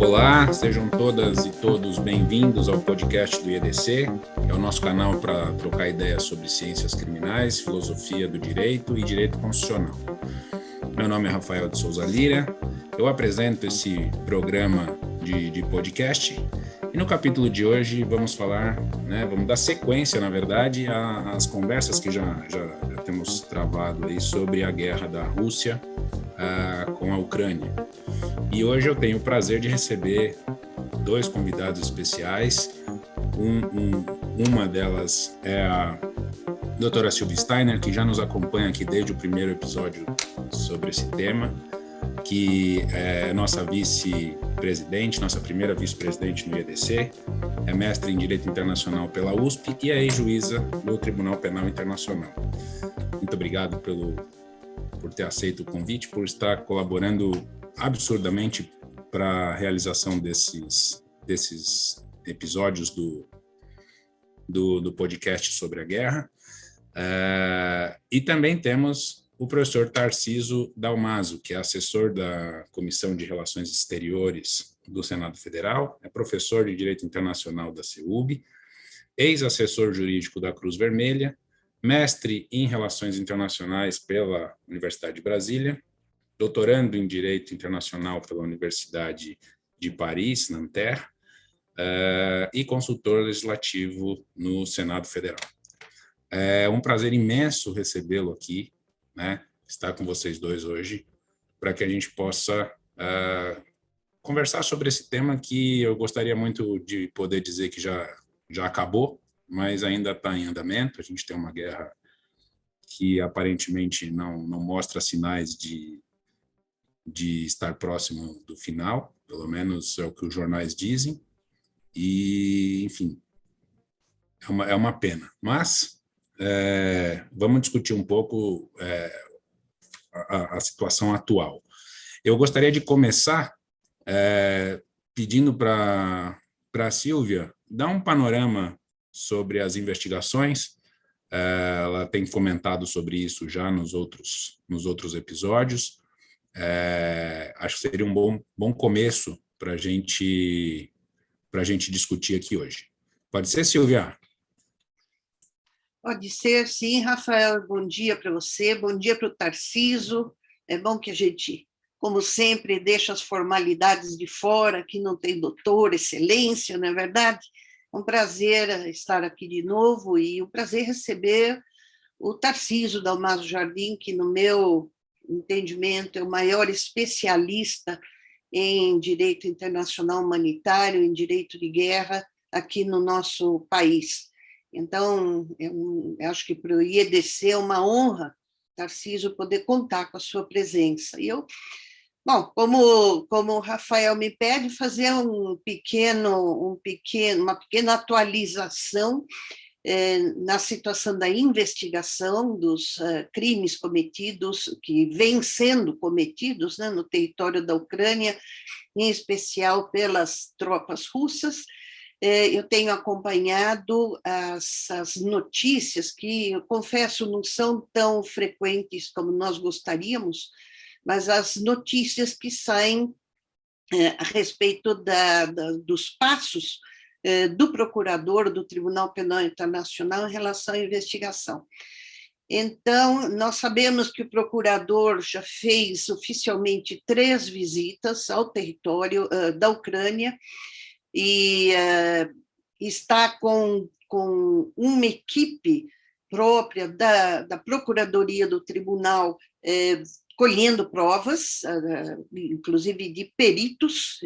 Olá, sejam todas e todos bem-vindos ao podcast do IEDC. É o nosso canal para trocar ideias sobre ciências criminais, filosofia do direito e direito constitucional. Meu nome é Rafael de Souza Lira, eu apresento esse programa de podcast e no capítulo de hoje vamos falar, vamos dar sequência, na verdade, às conversas que já temos travado aí sobre a guerra da Rússia com a Ucrânia. E hoje eu tenho o prazer de receber dois convidados especiais. Uma delas é a doutora Silvia Steiner, que já nos acompanha aqui desde o primeiro episódio sobre esse tema, que é nossa vice-presidente, nossa primeira vice-presidente no IEDC, é mestre em Direito Internacional pela USP e é ex-juíza do Tribunal Penal Internacional. Muito obrigado por ter aceito o convite, por estar colaborando absurdamente para a realização desses episódios do podcast sobre a guerra. E também temos o professor Tarcísio Dalmaso, que é assessor da Comissão de Relações Exteriores do Senado Federal, é professor de Direito Internacional da CEUB, ex-assessor jurídico da Cruz Vermelha, mestre em Relações Internacionais pela Universidade de Brasília, doutorando em Direito Internacional pela Universidade de Paris, Nanterre, e consultor legislativo no Senado Federal. É um prazer imenso recebê-lo aqui, estar com vocês dois hoje, para que a gente possa conversar sobre esse tema que eu gostaria muito de poder dizer que já acabou, mas ainda está em andamento. A gente tem uma guerra que aparentemente não mostra sinais de estar próximo do final, pelo menos é o que os jornais dizem, e, enfim, é uma pena. Mas vamos discutir um pouco a situação atual. Eu gostaria de começar pedindo para a Silvia dar um panorama sobre as investigações. Ela tem comentado sobre isso já nos outros episódios. Acho que seria um bom começo para a gente discutir aqui hoje. Pode ser, Silvia? Pode ser, sim, Rafael. Bom dia para você, bom dia para o Tarcísio. É bom que a gente, como sempre, deixa as formalidades de fora, que não tem doutor, excelência, não é verdade? É um prazer estar aqui de novo e um prazer receber o Tarcísio Dalmaso Jardim, que, no meu entendimento, é o maior especialista em direito internacional humanitário, em direito de guerra, aqui no nosso país. Então, eu acho que para o IEDC é uma honra, Tarcísio, poder contar com a sua presença. E eu, bom, como o Rafael me pede, fazer uma pequena atualização na situação da investigação dos crimes cometidos, que vêm sendo cometidos no território da Ucrânia, em especial pelas tropas russas. Eu tenho acompanhado as notícias que, eu confesso, não são tão frequentes como nós gostaríamos, mas as notícias que saem a respeito dos passos do procurador do Tribunal Penal Internacional em relação à investigação. Então, nós sabemos que o procurador já fez oficialmente 3 visitas ao território da Ucrânia e está com uma equipe própria da Procuradoria do Tribunal colhendo provas, inclusive de peritos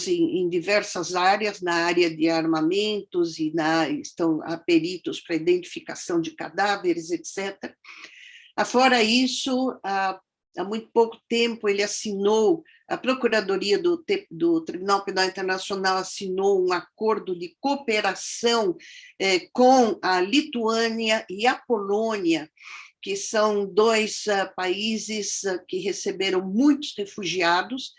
em diversas áreas, na área de armamentos, há peritos para identificação de cadáveres, etc. Fora isso, há muito pouco tempo ele assinou, a Procuradoria do Tribunal Penal Internacional assinou um acordo de cooperação com a Lituânia e a Polônia, que são 2 países que receberam muitos refugiados,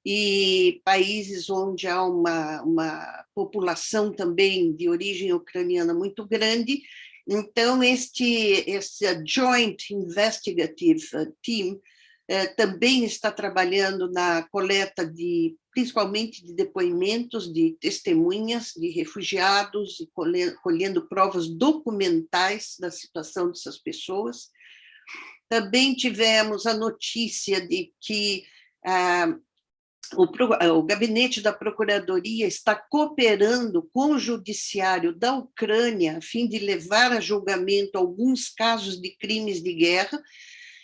e países onde há uma população também de origem ucraniana muito grande. Então, esse Joint Investigative Team também está trabalhando na coleta principalmente de depoimentos de testemunhas de refugiados e colhendo provas documentais da situação dessas pessoas. Também tivemos a notícia de que o gabinete da Procuradoria está cooperando com o judiciário da Ucrânia a fim de levar a julgamento alguns casos de crimes de guerra,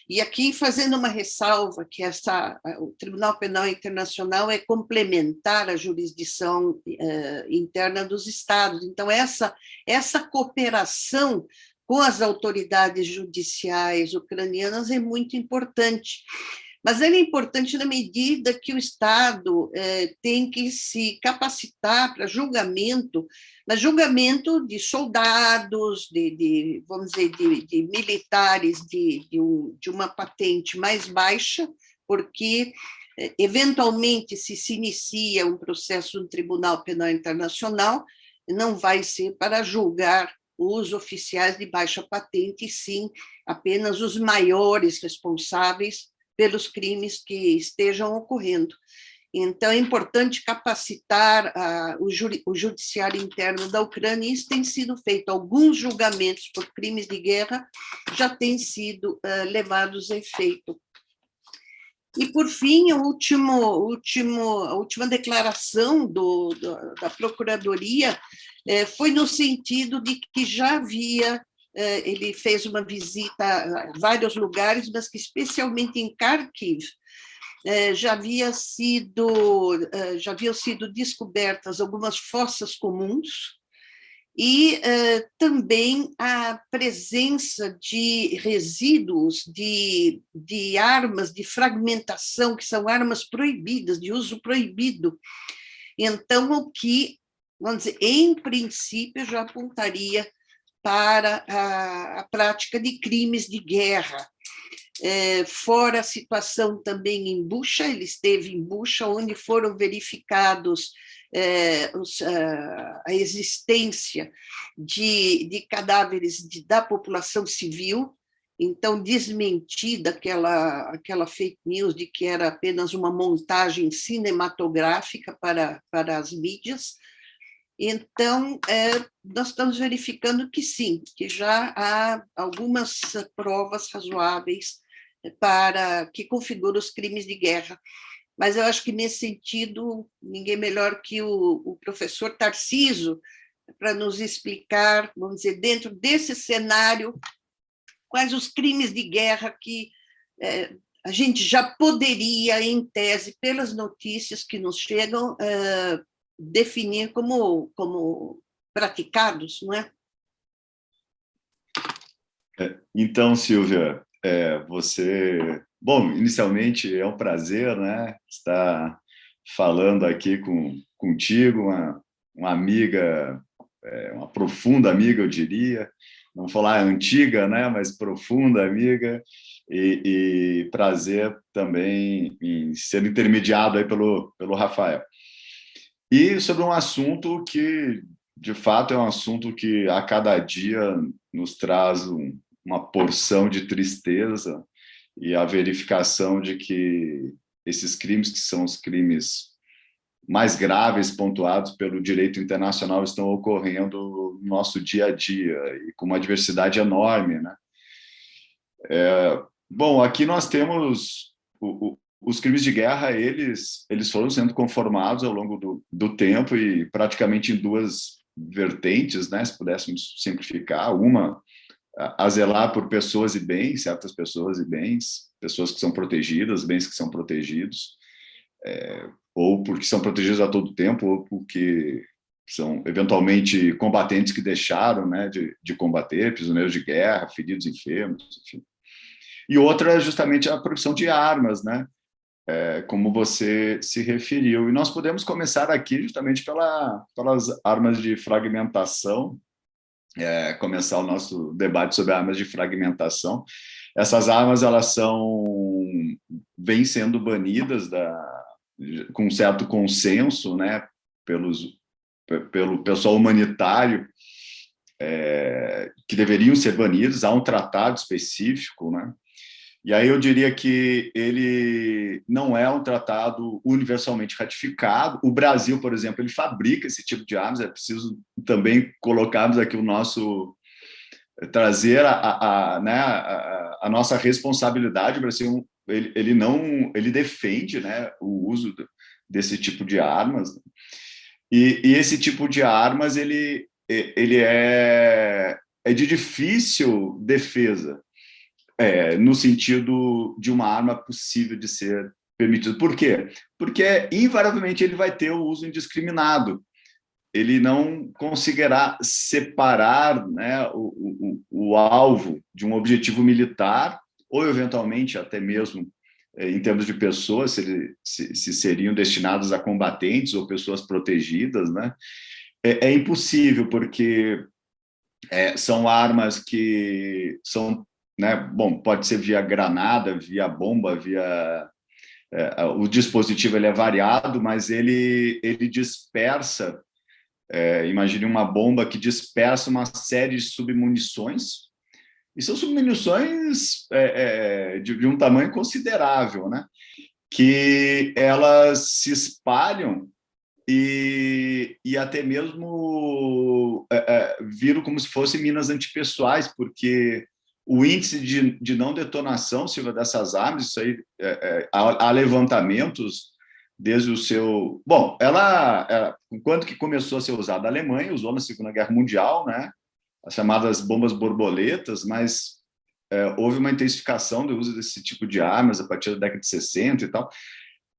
e aqui fazendo uma ressalva que o Tribunal Penal Internacional é complementar à jurisdição interna dos estados. Então, essa cooperação com as autoridades judiciais ucranianas é muito importante. Mas ela é importante na medida que o Estado tem que se capacitar para julgamento, mas julgamento de soldados, vamos dizer, de militares de uma patente mais baixa, porque eventualmente se inicia um processo no Tribunal Penal Internacional, não vai ser para julgar os oficiais de baixa patente, e sim apenas os maiores responsáveis pelos crimes que estejam ocorrendo. Então, é importante capacitar o judiciário interno da Ucrânia, e isso tem sido feito. Alguns julgamentos por crimes de guerra já têm sido levados a efeito. E, por fim, a última declaração da Procuradoria foi no sentido de que já havia ele fez uma visita a vários lugares, mas que especialmente em Kharkiv já haviam sido descobertas algumas fossas comuns e também a presença de resíduos de armas de fragmentação, que são armas proibidas, de uso proibido. Então, o que, vamos dizer, em princípio, já apontaria para a prática de crimes de guerra. Fora a situação também em Bucha, ele esteve em Bucha, onde foram verificados a existência de cadáveres da população civil, então desmentida aquela fake news de que era apenas uma montagem cinematográfica para as mídias. Então, nós estamos verificando que sim, que já há algumas provas razoáveis para que configuram os crimes de guerra. Mas eu acho que, nesse sentido, ninguém melhor que o professor Tarcísio para nos explicar, vamos dizer, dentro desse cenário, quais os crimes de guerra que a gente já poderia, em tese, pelas notícias que nos chegam, definir como praticados, não é? Então, Silvia, você... Bom, inicialmente é um prazer, né, estar falando aqui contigo, uma amiga, uma profunda amiga, eu diria, não falar antiga, né, mas profunda amiga, e prazer também em ser intermediado aí pelo Rafael. E sobre um assunto que, de fato, é um assunto que a cada dia nos traz uma porção de tristeza, e a verificação de que esses crimes, que são os crimes mais graves pontuados pelo direito internacional, estão ocorrendo no nosso dia a dia, e com uma diversidade enorme, né? Bom, aqui nós temos os crimes de guerra, eles foram sendo conformados ao longo do tempo, e praticamente em duas vertentes, né, se pudéssemos simplificar. Uma, a zelar por pessoas e bens, certas pessoas e bens, pessoas que são protegidas, bens que são protegidos, ou porque são protegidos a todo tempo, ou porque são eventualmente combatentes que deixaram, né, de combater, prisioneiros de guerra, feridos, enfermos, enfim. E outra é justamente a produção de armas, né, como você se referiu. E nós podemos começar aqui justamente pelas armas de fragmentação, começar o nosso debate sobre armas de fragmentação. Essas armas, elas vêm sendo banidas com certo consenso, né, pelo pessoal humanitário, que deveriam ser banidas. Há um tratado específico, né, E aí eu diria que ele não é um tratado universalmente ratificado. O Brasil, por exemplo, ele fabrica esse tipo de armas. É preciso também colocarmos aqui o nosso trazer né, a nossa responsabilidade. O Brasil ele defende, né, o uso desse tipo de armas. E esse tipo de armas ele é de difícil defesa. No sentido de uma arma possível de ser permitida. Por quê? Porque, invariavelmente, ele vai ter o uso indiscriminado. Ele não conseguirá separar, né, o alvo de um objetivo militar, ou, eventualmente, até mesmo, em termos de pessoas, se seriam destinados a combatentes ou pessoas protegidas, né? É impossível, porque são armas que são, né, bom, pode ser via granada, via bomba, via o dispositivo ele é variado, mas ele dispersa. Imagine uma bomba que dispersa uma série de submunições, e são submunições de um tamanho considerável, né? Que elas se espalham e até mesmo viram como se fossem minas antipessoais, porque o índice de não detonação, Silvia, dessas armas, isso aí, há levantamentos desde o seu... Bom, quando que começou a ser usada? A Alemanha usou na Segunda Guerra Mundial, né? As chamadas bombas borboletas, mas houve uma intensificação do uso desse tipo de armas a partir da década de 60 e tal.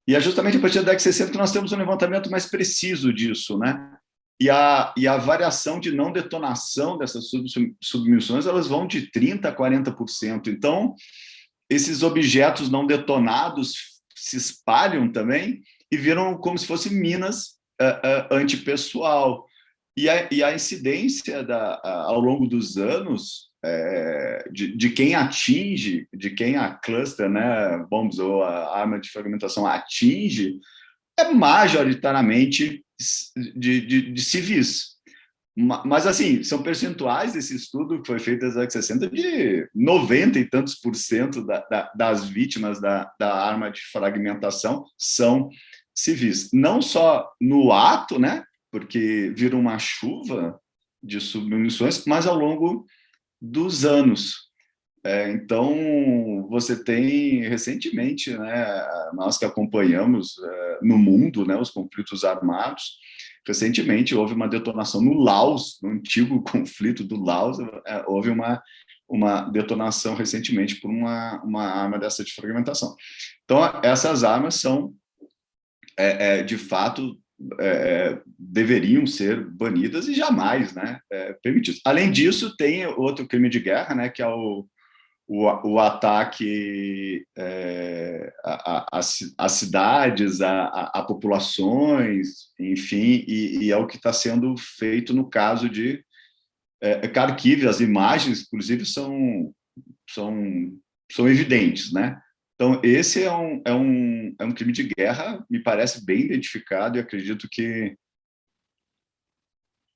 E é justamente a partir da década de 60 que nós temos um levantamento mais preciso disso, né? E a variação de não detonação dessas submunições, elas vão de 30% a 40%. Então, esses objetos não detonados se espalham também e viram como se fossem minas antipessoal. E a incidência ao longo dos anos de quem atinge, de quem a cluster, né, bombs ou a arma de fragmentação atinge, é majoritariamente de civis. Mas, assim, são percentuais desse estudo que foi feito nos anos 60 de 90 e tantos % das vítimas da arma de fragmentação são civis. Não só no ato, né, porque vira uma chuva de submunições, mas ao longo dos anos. Então, você tem, recentemente, né, nós que acompanhamos no mundo, né, os conflitos armados, recentemente houve uma detonação no Laos, no antigo conflito do Laos, houve uma detonação recentemente por uma arma dessa de fragmentação. Então, essas armas são, de fato, deveriam ser banidas e jamais, né, permitidas. Além disso, tem outro crime de guerra, né, que é o ataque a cidades, a populações, enfim, e é o que está sendo feito no caso de Kharkiv. As imagens, inclusive, são evidentes, né? Então, esse é um crime de guerra, me parece bem identificado, e acredito que...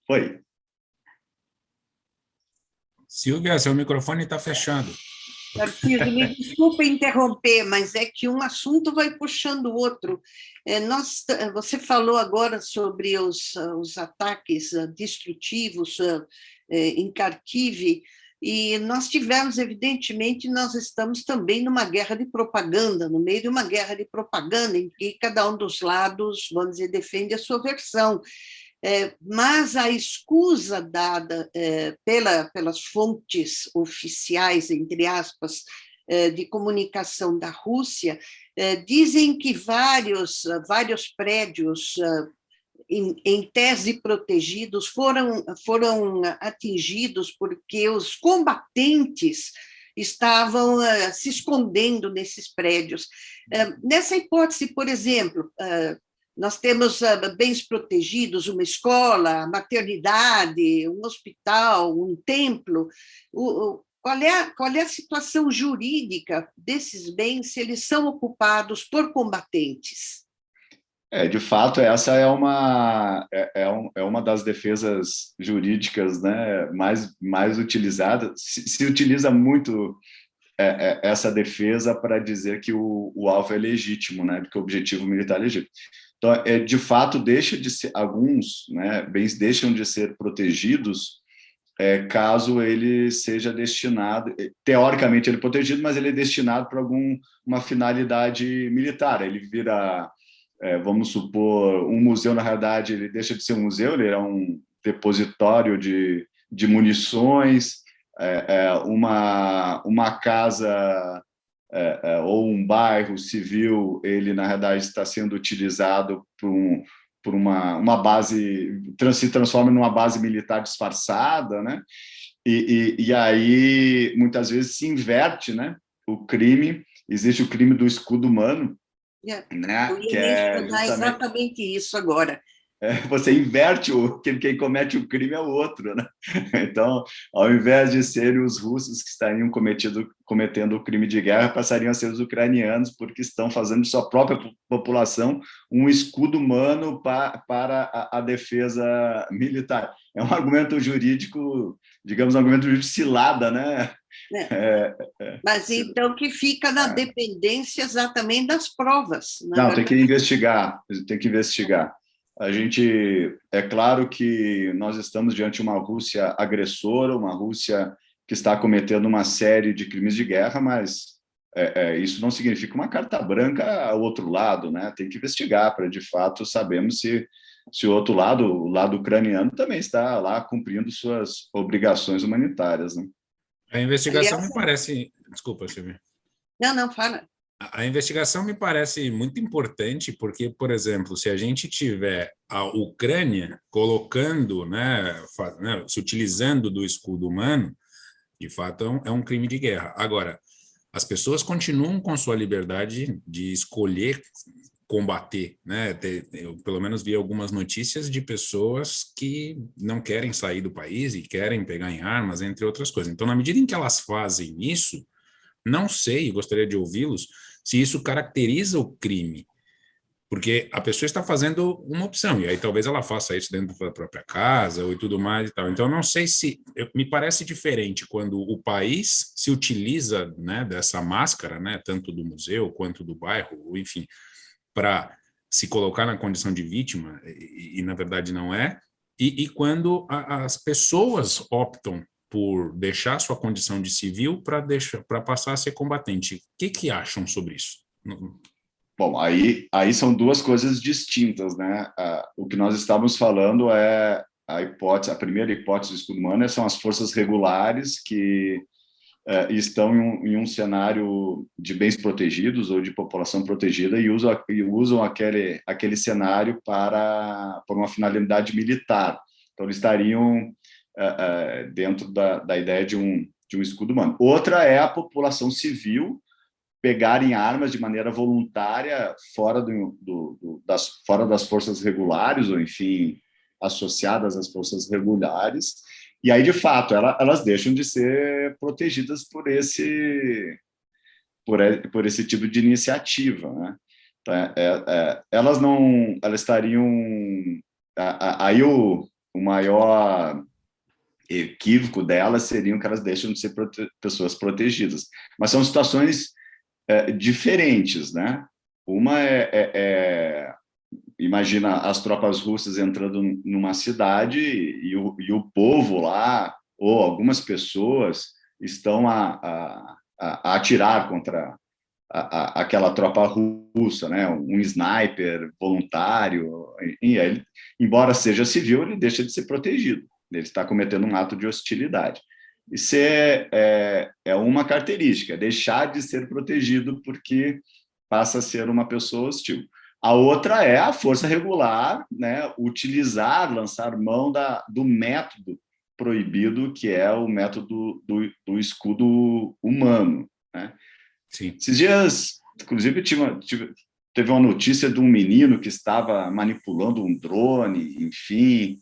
Foi. Silvia, seu microfone está fechado. Tarcísio, me desculpa interromper, mas é que um assunto vai puxando o outro. Você falou agora sobre os ataques destrutivos em Kharkiv, e nós tivemos, evidentemente, nós estamos também numa guerra de propaganda, no meio de uma guerra de propaganda, em que cada um dos lados, vamos dizer, defende a sua versão. Mas a escusa dada pelas fontes oficiais, entre aspas, de comunicação da Rússia, dizem que vários prédios, em tese protegidos, foram atingidos porque os combatentes estavam se escondendo nesses prédios. Nessa hipótese, por exemplo, nós temos bens protegidos, uma escola, maternidade, um hospital, um templo. Qual é a situação jurídica desses bens se eles são ocupados por combatentes? De fato, essa é uma das defesas jurídicas, né, mais utilizadas. Se utiliza muito essa defesa para dizer que o alvo é legítimo, né, que o objetivo militar é legítimo. Então, de fato, alguns, né, bens deixam de ser protegidos caso ele seja destinado, teoricamente ele é protegido, mas ele é destinado para uma finalidade militar. Ele vira, vamos supor, um museu, na realidade, ele deixa de ser um museu, ele é um depositório de munições, uma casa ou um bairro civil, ele, na realidade, está sendo utilizado por uma base, se transforma numa base militar disfarçada, né? E aí, muitas vezes, se inverte, né, o crime. Existe o crime do escudo humano, né, Eu que ia mencionar justamente... exatamente isso agora. Você inverte quem comete o crime é o outro, né? Então, ao invés de serem os russos que estariam cometendo o crime de guerra, passariam a ser os ucranianos, porque estão fazendo de sua própria população um escudo humano para a defesa militar. É um argumento jurídico, digamos, um argumento jurídico cilada, né? Mas então que fica na dependência exatamente das provas. Não, tem que investigar, tem que investigar. É claro que nós estamos diante de uma Rússia agressora, uma Rússia que está cometendo uma série de crimes de guerra, mas isso não significa uma carta branca ao outro lado, né? Tem que investigar para, de fato, sabermos se o outro lado, o lado ucraniano, também está lá cumprindo suas obrigações humanitárias, né? A investigação Aliás, me parece... Desculpa, Silvia. Não, fala. A investigação me parece muito importante porque, por exemplo, se a gente tiver a Ucrânia colocando, se utilizando do escudo humano, de fato é um crime de guerra. Agora, as pessoas continuam com sua liberdade de escolher combater, né? Eu, pelo menos, vi algumas notícias de pessoas que não querem sair do país e querem pegar em armas, entre outras coisas. Então, na medida em que elas fazem isso, não sei, gostaria de ouvi-los, se isso caracteriza o crime, porque a pessoa está fazendo uma opção, e aí talvez ela faça isso dentro da própria casa ou e tudo mais e tal. Então, não sei me parece diferente quando o país se utiliza, né, dessa máscara, né, tanto do museu quanto do bairro, enfim, para se colocar na condição de vítima, e na verdade não é, e quando as pessoas optam por deixar sua condição de civil para passar a ser combatente. O que acham sobre isso? Bom, aí são duas coisas distintas, né? O que nós estávamos falando é a primeira hipótese do escudo humano são as forças regulares que estão em um cenário de bens protegidos ou de população protegida e usam aquele cenário por uma finalidade militar. Então, eles estariam dentro da ideia de um escudo humano. Outra é a população civil pegarem armas de maneira voluntária fora das forças regulares, ou, enfim, associadas às forças regulares, e aí, de fato, elas deixam de ser protegidas por esse tipo de iniciativa, né? Então, elas estariam... Aí o maior equívoco delas seriam que elas deixam de ser pessoas protegidas. Mas são situações diferentes, né? Uma imagina as tropas russas entrando numa cidade e o povo lá, ou algumas pessoas, estão a atirar contra aquela tropa russa, né? Um sniper voluntário, e aí, embora seja civil, ele deixa de ser protegido, ele está cometendo um ato de hostilidade. Isso é uma característica, deixar de ser protegido porque passa a ser uma pessoa hostil. A outra é a força regular, né, lançar mão do método proibido, que é o método do escudo humano, né? Sim. Esses dias, inclusive, teve uma notícia de um menino que estava manipulando um drone, enfim,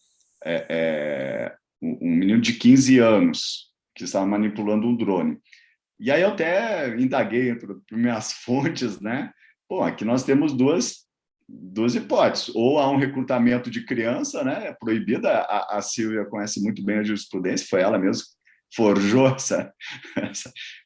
um menino de 15 anos que estava manipulando um drone. E aí eu até indaguei por minhas fontes, né? Bom, aqui nós temos duas hipóteses. Ou há um recrutamento de criança, né? É proibida. A Silvia conhece muito bem a jurisprudência, foi ela mesma forjou essa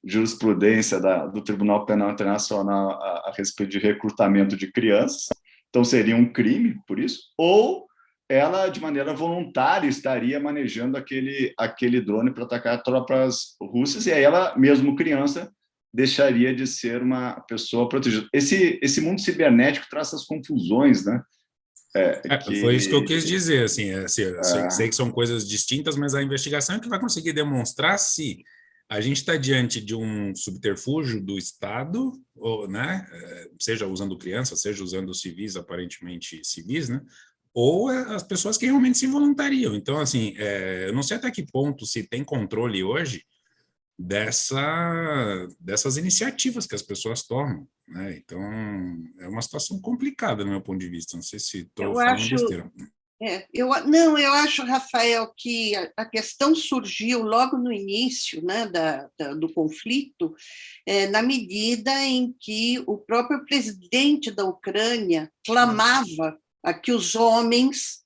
jurisprudência do Tribunal Penal Internacional a respeito de recrutamento de crianças, então seria um crime por isso, ou ela, de maneira voluntária, estaria manejando aquele drone para atacar tropas russas, e aí ela, mesmo criança, deixaria de ser uma pessoa protegida. Esse mundo cibernético traz essas confusões, né? Foi isso que eu quis dizer, assim, sei que são coisas distintas, mas a investigação é que vai conseguir demonstrar se a gente está diante de um subterfúgio do Estado, ou, né, seja usando crianças, seja usando civis, aparentemente civis, né, ou as pessoas que realmente se voluntariam. Então, assim, eu não sei até que ponto se tem controle hoje dessas iniciativas que as pessoas tomam, né? Então, é uma situação complicada, do meu ponto de vista. Não sei se estou falando besteira. Eu acho, Rafael, que a questão surgiu logo no início, né, do conflito, na medida em que o próprio presidente da Ucrânia clamava a que os homens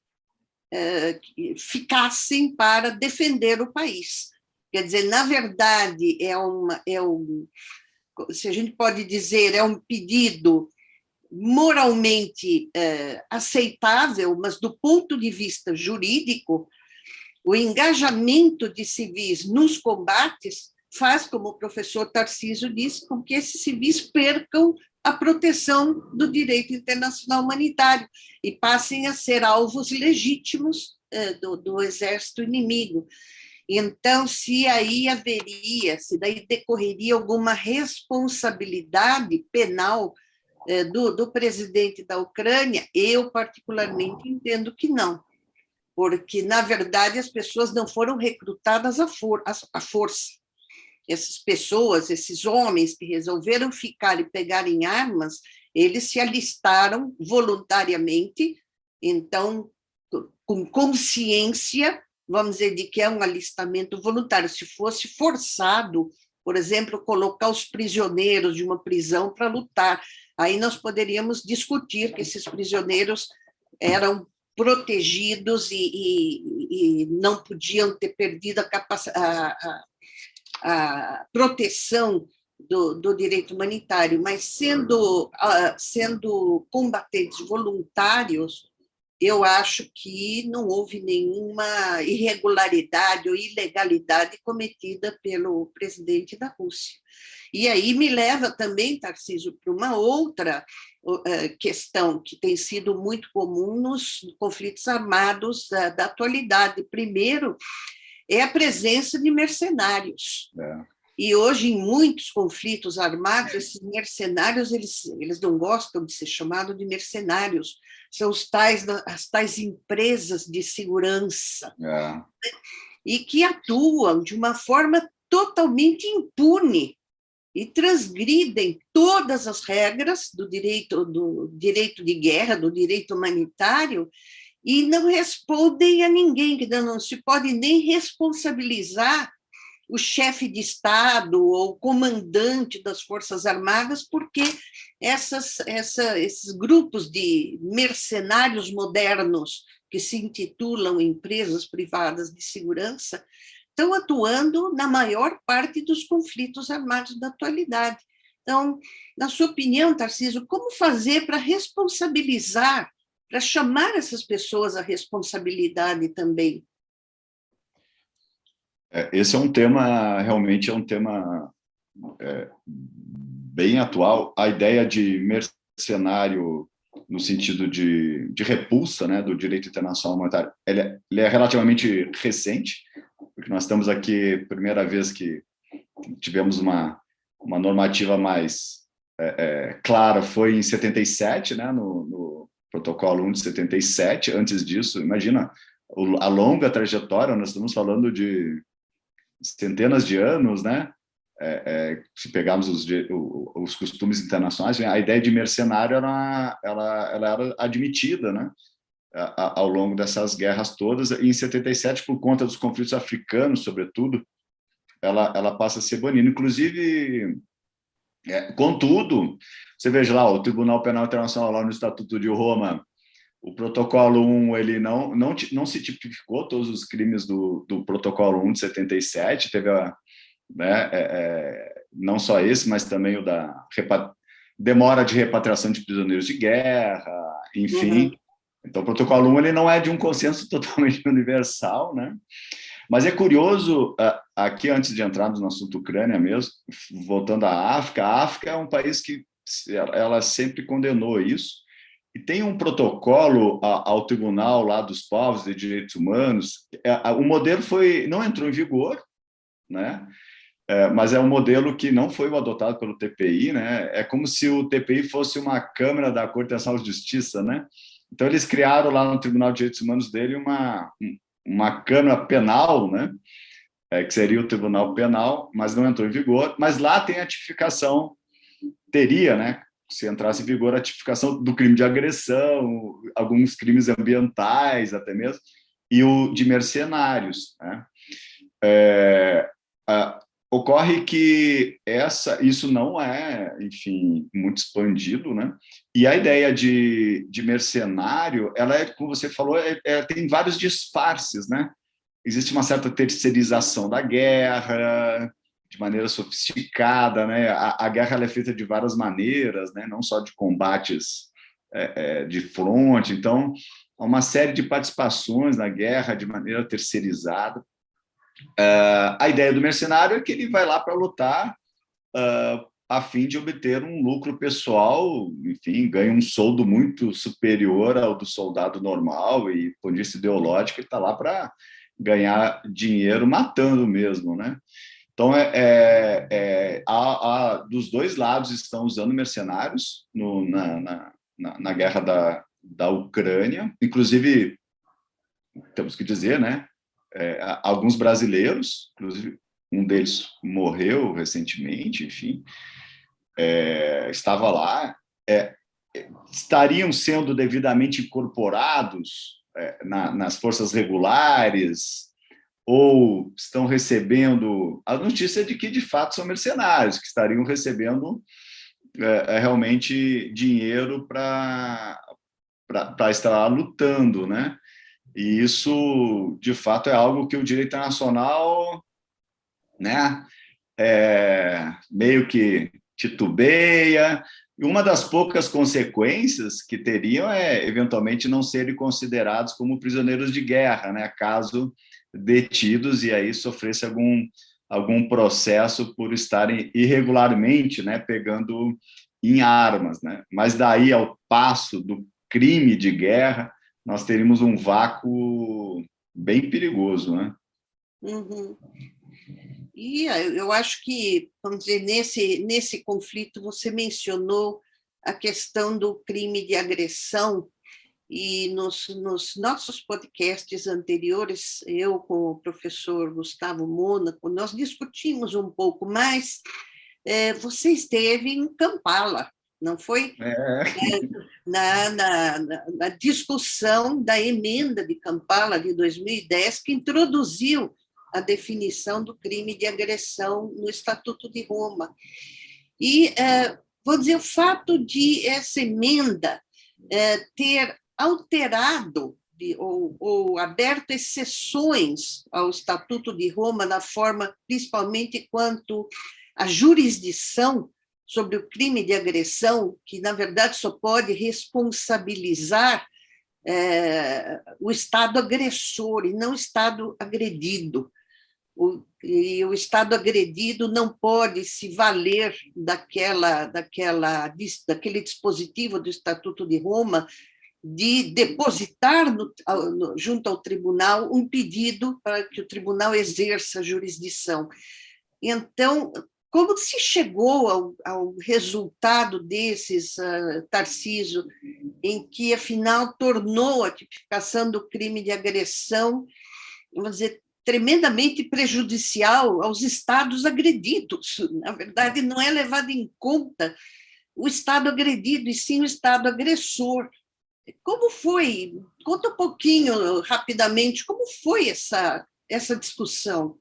ficassem para defender o país. Quer dizer, na verdade, se a gente pode dizer, é um pedido moralmente aceitável, mas do ponto de vista jurídico, o engajamento de civis nos combates faz, como o professor Tarcísio disse, com que esses civis percam a proteção do direito internacional humanitário e passem a ser alvos legítimos do exército inimigo. Então, se daí decorreria alguma responsabilidade penal do presidente da Ucrânia, eu particularmente entendo que não, porque, na verdade, as pessoas não foram recrutadas à força. Essas pessoas, esses homens que resolveram ficar e pegarem armas, eles se alistaram voluntariamente, então, com consciência, vamos dizer, de que é um alistamento voluntário. Se fosse forçado, por exemplo, colocar os prisioneiros de uma prisão para lutar, aí nós poderíamos discutir que esses prisioneiros eram protegidos e não podiam ter perdido a proteção do direito humanitário, mas sendo combatentes voluntários, eu acho que não houve nenhuma irregularidade ou ilegalidade cometida pelo presidente da Rússia. E aí me leva também, Tarcísio, para uma outra questão que tem sido muito comum nos conflitos armados da atualidade. Primeiro, é a presença de mercenários. E hoje, em muitos conflitos armados, esses mercenários, eles não gostam de ser chamados de mercenários, são as tais empresas de segurança, e que atuam de uma forma totalmente impune e transgridem todas as regras do direito de guerra, do direito humanitário, e não respondem a ninguém, que não se pode nem responsabilizar o chefe de Estado ou comandante das Forças Armadas, porque esses grupos de mercenários modernos, que se intitulam empresas privadas de segurança, estão atuando na maior parte dos conflitos armados da atualidade. Então, na sua opinião, Tarcísio, como fazer para responsabilizar, para chamar essas pessoas à responsabilidade também? Esse é um tema, realmente é um tema bem atual. A ideia de mercenário no sentido de repulsa, né, do direito internacional humanitário, ele é relativamente recente, porque nós estamos aqui, primeira vez que tivemos uma normativa mais clara foi em 77, né, no protocolo 1 de 77. Antes disso, imagina a longa trajetória, nós estamos falando de centenas de anos, né? Se pegarmos os costumes internacionais, a ideia de mercenário ela era admitida, né? Ao longo dessas guerras todas. E em 77, por conta dos conflitos africanos, sobretudo, ela passa a ser banida. Inclusive, contudo, você veja lá, o Tribunal Penal Internacional, lá no Estatuto de Roma, O protocolo 1, ele não se tipificou todos os crimes do protocolo 1 de 77, teve não só esse, mas também o da demora de repatriação de prisioneiros de guerra, enfim. Então, o protocolo 1 ele não é de um consenso totalmente universal, né? Mas é curioso, aqui antes de entrarmos no assunto Ucrânia mesmo, voltando à África, a África é um país que ela sempre condenou isso, e tem um protocolo ao Tribunal lá dos Povos de Direitos Humanos. O modelo não entrou em vigor, né? Mas é um modelo que não foi adotado pelo TPI, né? É como se o TPI fosse uma câmara da Corte Nacional de Justiça, né? Então, eles criaram lá no Tribunal de Direitos Humanos dele uma câmara penal, né? Que seria o Tribunal Penal, mas não entrou em vigor. Mas lá tem a tipificação, teria, né? Se entrasse em vigor, a tipificação do crime de agressão, alguns crimes ambientais até mesmo, e o de mercenários, né? Ocorre que isso não é, enfim, muito expandido, né? E a ideia de mercenário, ela como você falou, tem vários disfarces, né? Existe uma certa terceirização da guerra, de maneira sofisticada, né? A guerra ela é feita de várias maneiras, né? Não só de combates de fronte. Então, há uma série de participações na guerra de maneira terceirizada. A ideia do mercenário é que ele vai lá para lutar a fim de obter um lucro pessoal, enfim, ganha um soldo muito superior ao do soldado normal e, por isso ideológico, ele está lá para ganhar dinheiro matando mesmo, né? Então, dos dois lados estão usando mercenários na guerra da Ucrânia. Inclusive, temos que dizer, né? Alguns brasileiros, inclusive um deles morreu recentemente, enfim, estava lá, estariam sendo devidamente incorporados nas forças regulares, ou estão recebendo a notícia de que, de fato, são mercenários, que estariam recebendo realmente dinheiro para estar lutando, né? E isso, de fato, é algo que o direito internacional, né, meio que titubeia. E uma das poucas consequências que teriam eventualmente, não serem considerados como prisioneiros de guerra, né, caso detidos e aí sofresse algum processo por estarem irregularmente, né, pegando em armas, né? Mas daí ao passo do crime de guerra, nós teríamos um vácuo bem perigoso, né? E eu acho que, vamos dizer, nesse conflito, você mencionou a questão do crime de agressão, e nos nossos podcasts anteriores, eu com o professor Gustavo Mônaco, nós discutimos um pouco mais. Você esteve em Kampala, não foi? Na discussão da emenda de Kampala de 2010, que introduziu a definição do crime de agressão no Estatuto de Roma. E, vou dizer, o fato de essa emenda ter alterado ou aberto exceções ao Estatuto de Roma, na forma, principalmente quanto à jurisdição sobre o crime de agressão, que, na verdade, só pode responsabilizar o Estado agressor e não o Estado agredido. E o Estado agredido não pode se valer daquele dispositivo do Estatuto de Roma de depositar junto ao tribunal um pedido para que o tribunal exerça a jurisdição. Então, como se chegou ao resultado desses, Tarcísio, em que, afinal, tornou a tipificação do crime de agressão, vamos dizer, tremendamente prejudicial aos estados agredidos? Na verdade, não é levado em conta o estado agredido, e sim o estado agressor. Como foi? Conta um pouquinho, rapidamente, como foi essa discussão?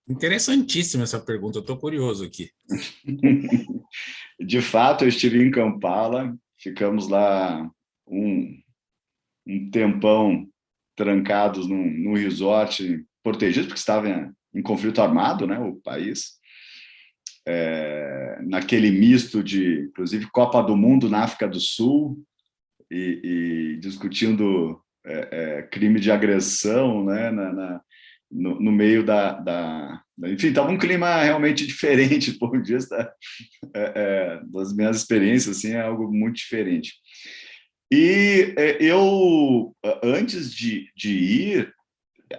Interessantíssima essa pergunta, eu estou curioso aqui. De fato, eu estive em Kampala, ficamos lá um tempão trancados num resort protegido, porque estava em conflito armado, né, o país, naquele misto de, inclusive, Copa do Mundo na África do Sul, e discutindo crime de agressão, né, no meio enfim, estava um clima realmente diferente, do ponto de vista das minhas experiências, assim, é algo muito diferente. E eu, antes de ir,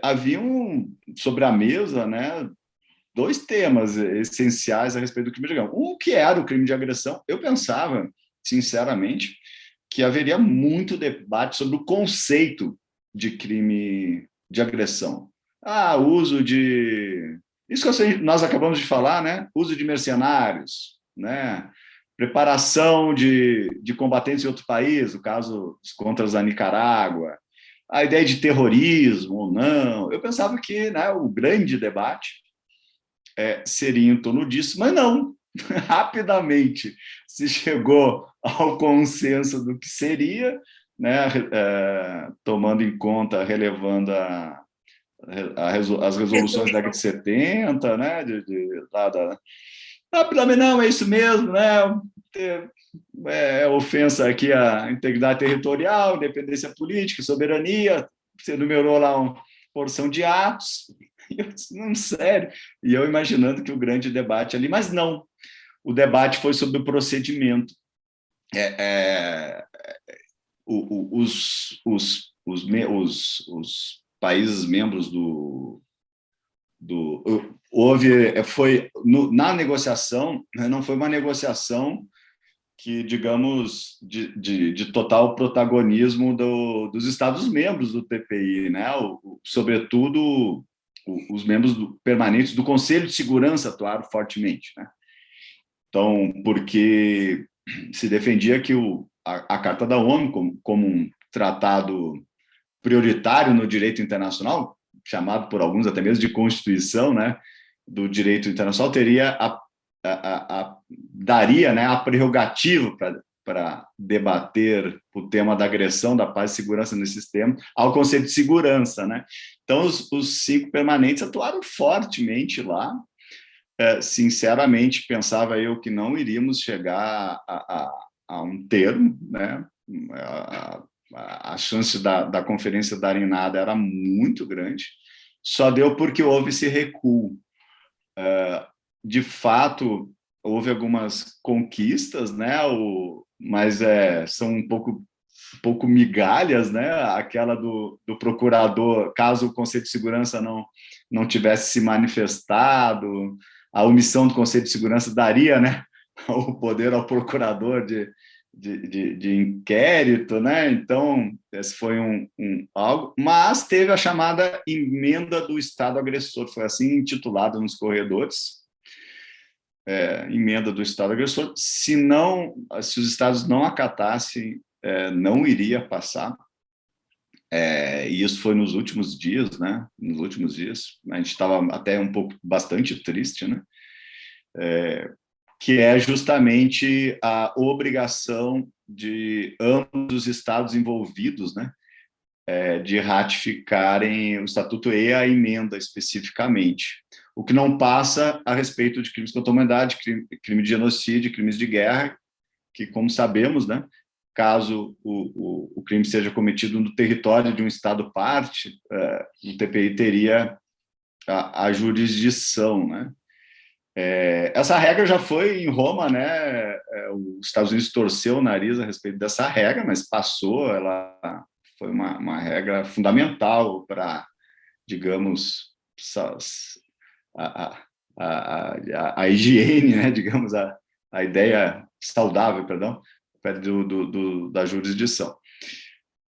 haviam sobre a mesa, né, dois temas essenciais a respeito do crime de agressão. Um, que era o crime de agressão, eu pensava, sinceramente, que haveria muito debate sobre o conceito de crime de agressão. Uso de... Isso que nós acabamos de falar, né? Uso de mercenários, né? Preparação de combatentes em outro país, o caso dos contras da Nicarágua, a ideia de terrorismo ou não. Eu pensava que, né, o grande debate seria em torno disso, mas não. Rapidamente se chegou ao consenso do que seria, né, tomando em conta, relevando as resoluções da década de 70, né, rapidamente, não, é isso mesmo, né, ofensa aqui à integridade territorial, independência política, soberania, você numerou lá uma porção de atos, e eu disse, não, sério, e eu imaginando que o grande debate ali, mas não, o debate foi sobre o procedimento. Os países membros na negociação, não foi uma negociação que, digamos, de total protagonismo dos Estados-membros do TPI, né? Sobretudo os membros permanentes do Conselho de Segurança atuaram fortemente, né? Então, porque se defendia que a Carta da ONU, como um tratado prioritário no direito internacional, chamado por alguns até mesmo de Constituição, né, do direito internacional, daria, né, a prerrogativa para debater o tema da agressão, da paz e segurança nesse tema, ao Conselho de Segurança, né? Então, os 5 permanentes atuaram fortemente lá. Sinceramente, pensava eu que não iríamos chegar a um termo, né? A chance da conferência dar em nada era muito grande, só deu porque houve esse recuo. De fato, houve algumas conquistas, né? Mas são um pouco migalhas, né? Aquela do procurador, caso o Conselho de Segurança não tivesse se manifestado, a omissão do Conselho de Segurança daria, né, o poder ao procurador de inquérito, né? Então, esse foi algo, mas teve a chamada emenda do Estado agressor, foi assim intitulado nos corredores, emenda do Estado agressor. Se os Estados não acatassem, não iria passar. E isso foi nos últimos dias, né? Nos últimos dias, a gente estava até um pouco bastante triste, né? Que é justamente a obrigação de ambos os estados envolvidos, né? De ratificarem o estatuto e a emenda especificamente, o que não passa a respeito de crimes contra a humanidade, crime de genocídio, crimes de guerra, que, como sabemos, né? Caso o crime seja cometido no território de um Estado parte, o TPI teria a jurisdição, né? Essa regra já foi em Roma, né? Os Estados Unidos torceu o nariz a respeito dessa regra, mas passou, ela foi uma regra fundamental para, digamos, a higiene, né? Digamos, a ideia saudável, perdão, da jurisdição.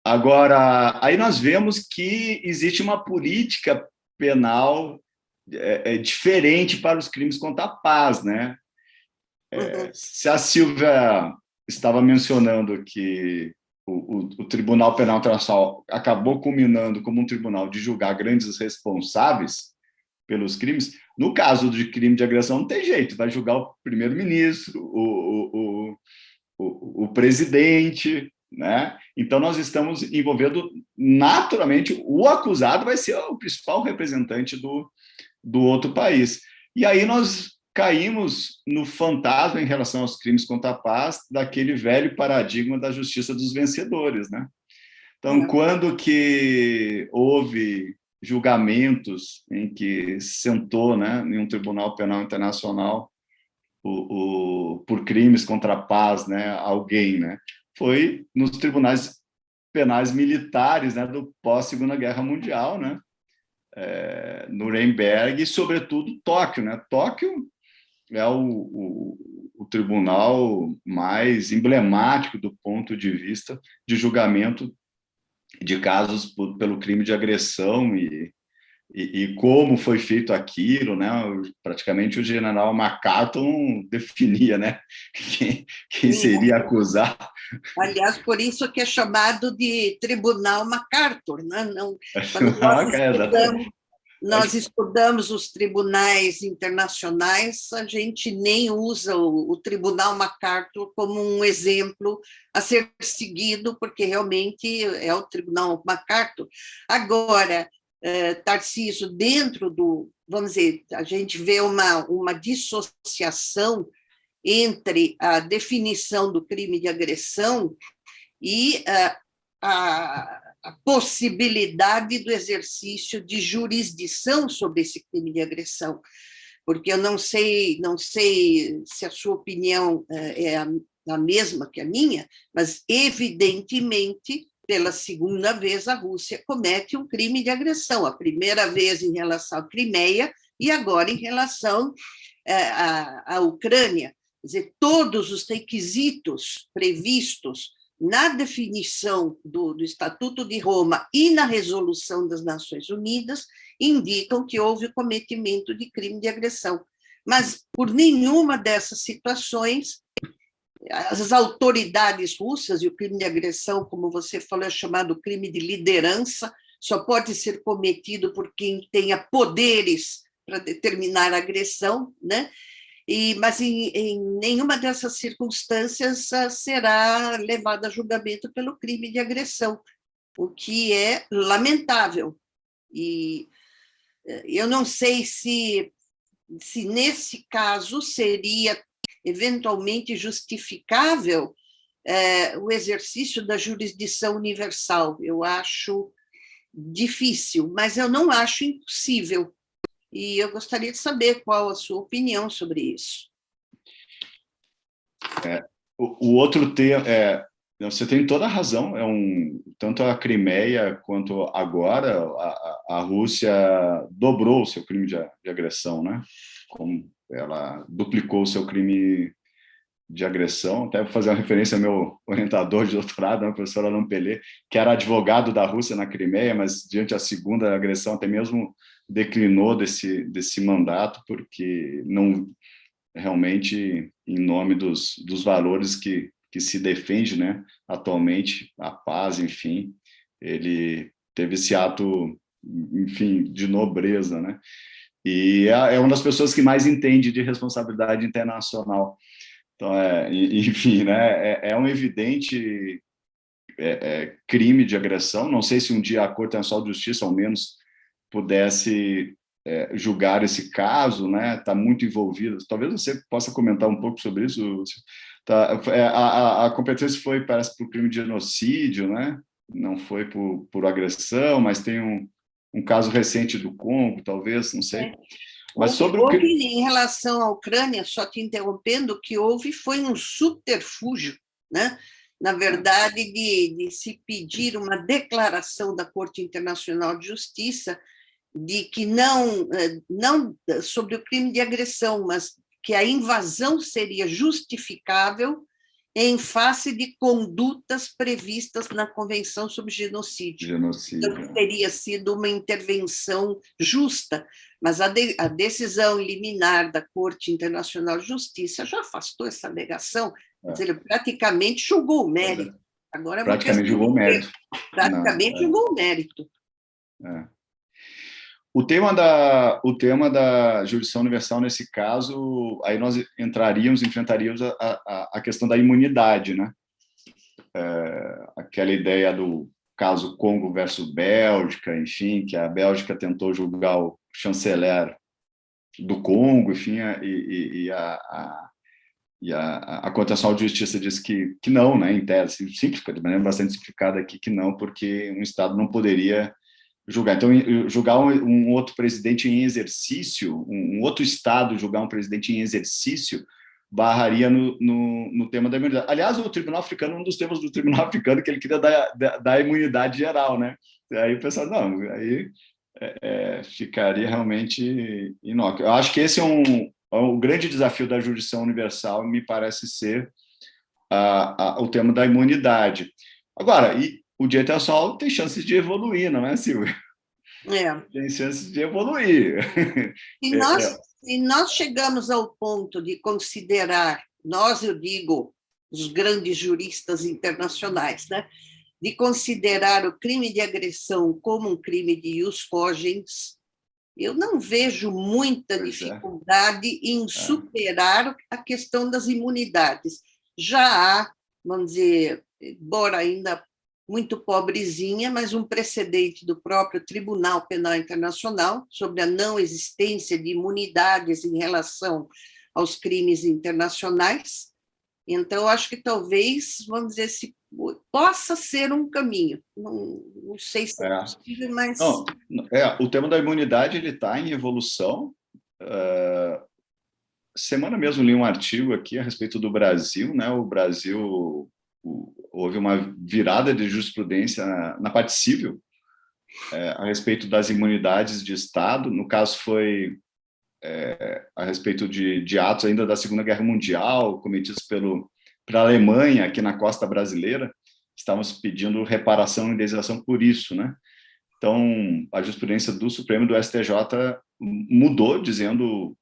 Agora, aí nós vemos que existe uma política penal diferente para os crimes contra a paz, né? Se a Silvia estava mencionando que o Tribunal Penal Internacional acabou culminando como um tribunal de julgar grandes responsáveis pelos crimes, no caso de crime de agressão não tem jeito, vai julgar o primeiro-ministro, o presidente, né? Então, nós estamos envolvendo, naturalmente, o acusado vai ser o principal representante do outro país. E aí nós caímos no fantasma em relação aos crimes contra a paz daquele velho paradigma da justiça dos vencedores, né? Então, quando que houve julgamentos em que sentou, né, em um tribunal penal internacional por crimes contra a paz, né, alguém, né, foi nos tribunais penais militares, né, do pós-Segunda Guerra Mundial, né, Nuremberg e, sobretudo, Tóquio, né? Tóquio é o tribunal mais emblemático do ponto de vista de julgamento de casos pelo crime de agressão e como foi feito aquilo, né? Praticamente o general MacArthur definia, né? Quem seria acusado. Aliás, por isso que é chamado de Tribunal MacArthur, né? Não, quando nós estudamos os tribunais internacionais, a gente nem usa o Tribunal MacArthur como um exemplo a ser seguido, porque realmente é o Tribunal MacArthur. Agora, Tarcísio, dentro vamos dizer, a gente vê uma dissociação entre a definição do crime de agressão e a possibilidade do exercício de jurisdição sobre esse crime de agressão, porque eu não sei se a sua opinião é a mesma que a minha, mas evidentemente, pela segunda vez, a Rússia comete um crime de agressão, a primeira vez em relação à Crimeia e agora em relação à Ucrânia. Quer dizer, todos os requisitos previstos na definição do Estatuto de Roma e na resolução das Nações Unidas indicam que houve o cometimento de crime de agressão. Mas, por nenhuma dessas situações, as autoridades russas, e o crime de agressão, como você falou, é chamado crime de liderança, só pode ser cometido por quem tenha poderes para determinar a agressão, né? Mas em nenhuma dessas circunstâncias será levada a julgamento pelo crime de agressão, o que é lamentável. E eu não sei se nesse caso seria eventualmente justificável o exercício da jurisdição universal. Eu acho difícil, mas eu não acho impossível. E eu gostaria de saber qual a sua opinião sobre isso. O outro tema, você tem toda a razão, tanto a Crimeia quanto agora, a Rússia dobrou o seu crime de agressão, né? Como ela duplicou o seu crime de agressão, até vou fazer uma referência ao meu orientador de doutorado, o professor Alain Pelé, que era advogado da Rússia na Crimeia, mas diante da segunda agressão até mesmo declinou desse mandato, porque não realmente, em nome dos valores que se defende, né, atualmente, a paz, enfim, ele teve esse ato, enfim, de nobreza, né, e é uma das pessoas que mais entende de responsabilidade internacional. Então, enfim, né, é um evidente crime de agressão. Não sei se um dia a Corte Internacional de Justiça, ao menos, pudesse julgar esse caso, né? Está muito envolvido. Talvez você possa comentar um pouco sobre isso. Tá, a competência foi, parece, por crime de genocídio, né? Não foi por agressão, mas tem um caso recente do Congo, talvez, não sei. Mas houve, em relação à Ucrânia, só te interrompendo, o que houve foi um subterfúgio, né? Na verdade, de se pedir uma declaração da Corte Internacional de Justiça de que não sobre o crime de agressão, mas que a invasão seria justificável em face de condutas previstas na Convenção sobre Genocídio. Então, teria sido uma intervenção justa, mas a decisão liminar da Corte Internacional de Justiça já afastou essa alegação, quer dizer, ele praticamente julgou o mérito. Agora, praticamente julgou o mérito. Praticamente julgou o mérito. O tema da jurisdição universal, nesse caso, aí nós enfrentaríamos a questão da imunidade, né? aquela ideia do caso Congo versus Bélgica, enfim, que a Bélgica tentou julgar o chanceler do Congo, enfim, e a Corte Nacional de Justiça disse que não, né, em tese, de maneira bastante simplificada aqui, que não, porque um Estado não poderia julgar. Então, julgar um outro presidente em exercício, um outro Estado julgar um presidente em exercício, barraria no tema da imunidade. Aliás, o Tribunal Africano, um dos temas do Tribunal Africano, que ele queria dar imunidade geral, né? Aí o pessoal, não, aí ficaria realmente inócuo. Eu acho que esse é o grande desafio da jurisdição universal, me parece ser o tema da imunidade. Agora, o direito internacional tem chances de evoluir, não é, Silvia? Tem chances de evoluir. E nós chegamos ao ponto de considerar, eu digo, os grandes juristas internacionais, né, de considerar o crime de agressão como um crime de ius cogens, eu não vejo muita dificuldade em superar a questão das imunidades. Já há, vamos dizer, embora ainda muito pobrezinha, mas um precedente do próprio Tribunal Penal Internacional sobre a não existência de imunidades em relação aos crimes internacionais. Então, acho que talvez, vamos dizer, possa ser um caminho. Não sei se é possível, mas... Não, o tema da imunidade está em evolução. Semana mesmo li um artigo aqui a respeito do Brasil, né? O Brasil houve uma virada de jurisprudência na parte civil a respeito das imunidades de Estado. No caso, foi a respeito de atos ainda da Segunda Guerra Mundial, cometidos pela Alemanha, aqui na costa brasileira. Estávamos pedindo reparação e indenização por isso, né? Então, a jurisprudência do Supremo e do STJ mudou, dizendo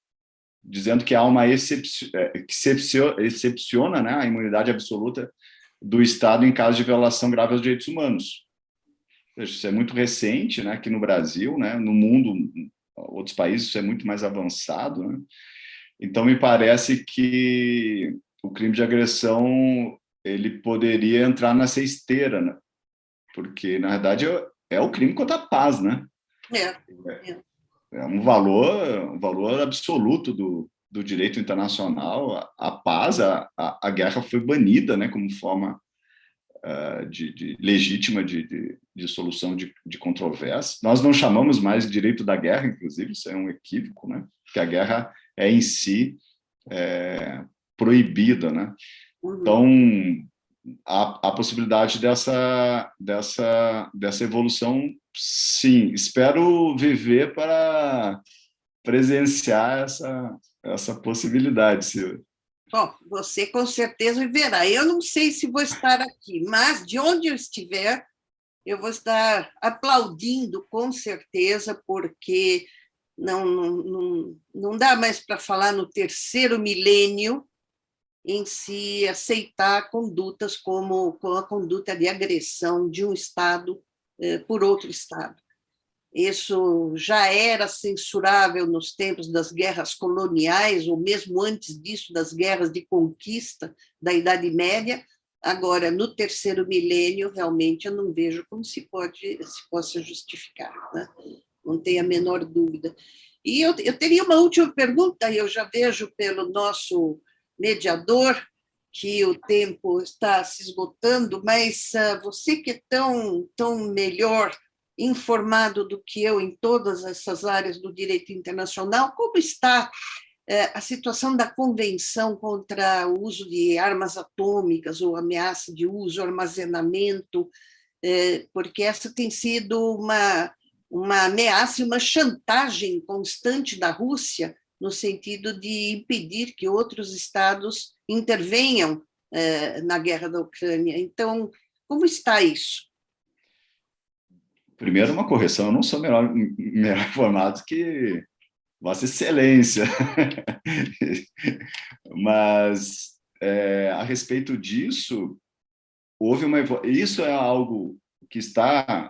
que há uma excepciona, né, a imunidade absoluta do Estado em caso de violação grave aos direitos humanos. Isso é muito recente, né, aqui no Brasil, né, no mundo, outros países, isso é muito mais avançado, né? Então, me parece que o crime de agressão ele poderia entrar nessa esteira, né? Porque, na verdade, é o crime contra a paz, né? É um valor absoluto do direito internacional. A paz, a guerra foi banida, né, como forma legítima de solução de controvérsia. Nós não chamamos mais de direito da guerra, inclusive, isso é um equívoco, né? Porque a guerra é em si proibida, né? Então, a possibilidade dessa evolução, sim. Espero viver para presenciar essa possibilidade, Silvia. Bom, você com certeza verá. Eu não sei se vou estar aqui, mas de onde eu estiver, eu vou estar aplaudindo com certeza, porque não dá mais para falar no terceiro milênio em se aceitar condutas como a conduta de agressão de um Estado por outro Estado. Isso já era censurável nos tempos das guerras coloniais, ou mesmo antes disso, das guerras de conquista da Idade Média. Agora, no terceiro milênio, realmente, eu não vejo como se possa justificar, né? Não tenho a menor dúvida. E eu teria uma última pergunta, eu já vejo pelo nosso mediador que o tempo está se esgotando, mas você que é tão melhor informado do que eu em todas essas áreas do direito internacional, como está a situação da Convenção contra o uso de armas atômicas ou ameaça de uso, armazenamento, porque essa tem sido uma ameaça e uma chantagem constante da Rússia no sentido de impedir que outros estados intervenham na guerra da Ucrânia. Então, como está isso? Primeiro, uma correção, eu não sou melhor informado que Vossa Excelência. Mas, a respeito disso, isso é algo que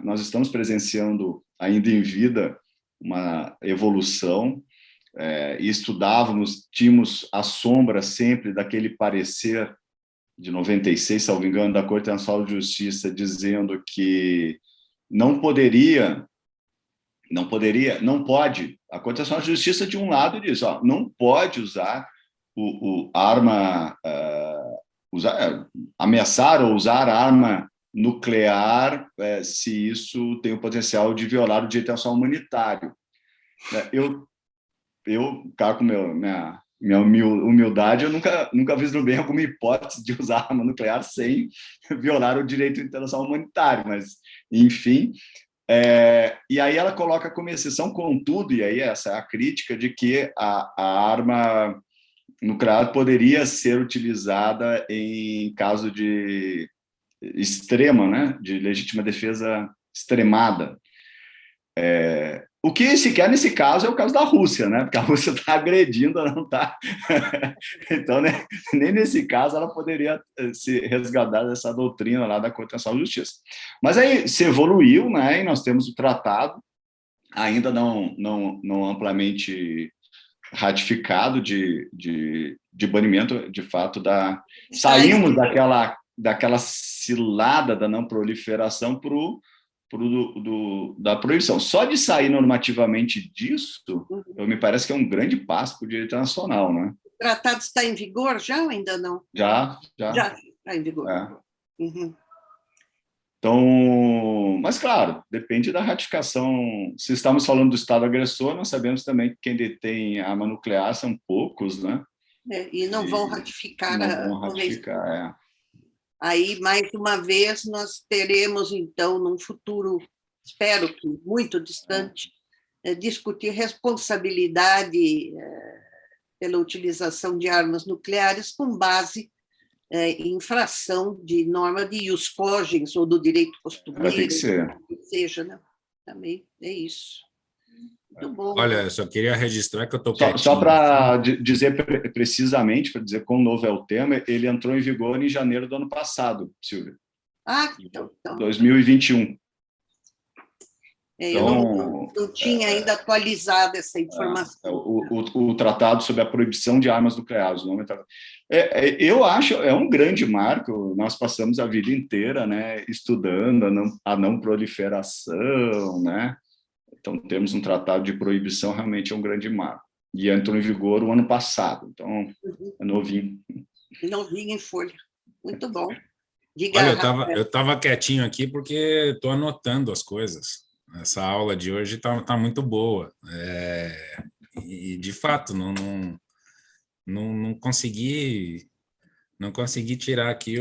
nós estamos presenciando ainda em vida, uma evolução, e tínhamos a sombra sempre daquele parecer de 96, salvo engano, da Corte Internacional de Justiça, dizendo que não pode, a Corte Internacional de Justiça, de um lado, diz, não pode usar arma, ameaçar ou usar arma nuclear se isso tem o potencial de violar o direito internacional humanitário. Eu cara, com minha humildade, eu nunca vislumbrei alguma hipótese de usar arma nuclear sem violar o direito internacional humanitário, mas, enfim. E aí ela coloca como exceção, contudo, e aí essa é a crítica, de que a arma nuclear poderia ser utilizada em caso de extrema, né, de legítima defesa extremada. O que se quer nesse caso é o caso da Rússia, né? Porque a Rússia está agredindo, ela não está. Então, né, nem nesse caso ela poderia se resgatar dessa doutrina lá da Corte Internacional de Justiça. Mas aí se evoluiu, né? E nós temos o tratado, ainda não amplamente ratificado, de banimento, de fato, saímos daquela cilada da não proliferação da proibição. Só de sair normativamente disso, me parece que é um grande passo para o direito internacional, né? O tratado está em vigor já ou ainda não? Já está em vigor. Uhum. Então, mas claro, depende da ratificação. Se estamos falando do Estado agressor, nós sabemos também que quem detém arma nuclear são poucos, né? E não vão ratificar a convenção. Aí, mais uma vez, nós teremos, então, num futuro, espero que muito distante, discutir responsabilidade pela utilização de armas nucleares com base em infração de norma de ius cogens ou do direito costumeiro. Tem que ser. Que seja, né? Também é isso. Muito bom. Olha, eu só queria registrar que eu estou quietinho. Só para dizer precisamente, para dizer quão novo é o tema, ele entrou em vigor em janeiro do ano passado, Silvia. Então. 2021. Eu não tinha ainda atualizado essa informação. O Tratado sobre a Proibição de Armas Nucleares. Eu acho, é um grande marco. Nós passamos a vida inteira, né, estudando a não proliferação, né? Então, temos um tratado de proibição, realmente é um grande marco. E entrou em vigor o ano passado, então é novinho. Novinho em folha. Muito bom. Diga. Olha, eu estava quietinho aqui porque estou anotando as coisas. Essa aula de hoje está muito boa. E, de fato, não consegui tirar aqui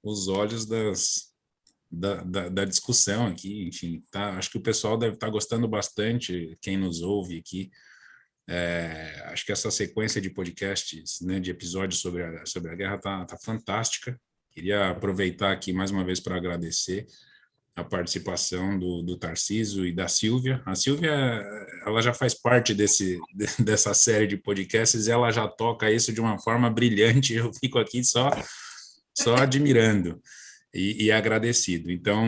os olhos da discussão aqui. Enfim, acho que o pessoal deve estar gostando bastante, quem nos ouve aqui. Acho que essa sequência de podcasts, né, de episódios sobre a guerra tá fantástica. Queria aproveitar aqui mais uma vez para agradecer a participação do Tarcísio e da Silvia. A Silvia, ela já faz parte dessa série de podcasts e ela já toca isso de uma forma brilhante. Eu fico aqui só admirando e agradecido. Então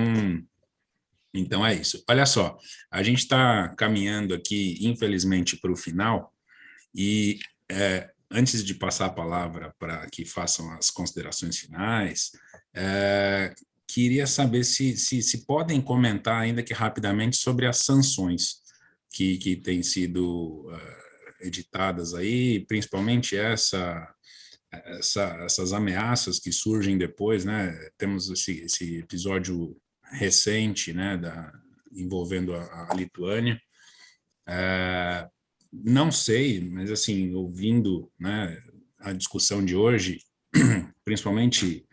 é isso. Olha só, a gente está caminhando aqui, infelizmente, para o final e antes de passar a palavra para que façam as considerações finais, queria saber se podem comentar, ainda que rapidamente, sobre as sanções que têm sido editadas aí, principalmente essas ameaças que surgem depois, né? Temos esse episódio recente, né, envolvendo a Lituânia. Não sei, mas assim, ouvindo, né, a discussão de hoje, principalmente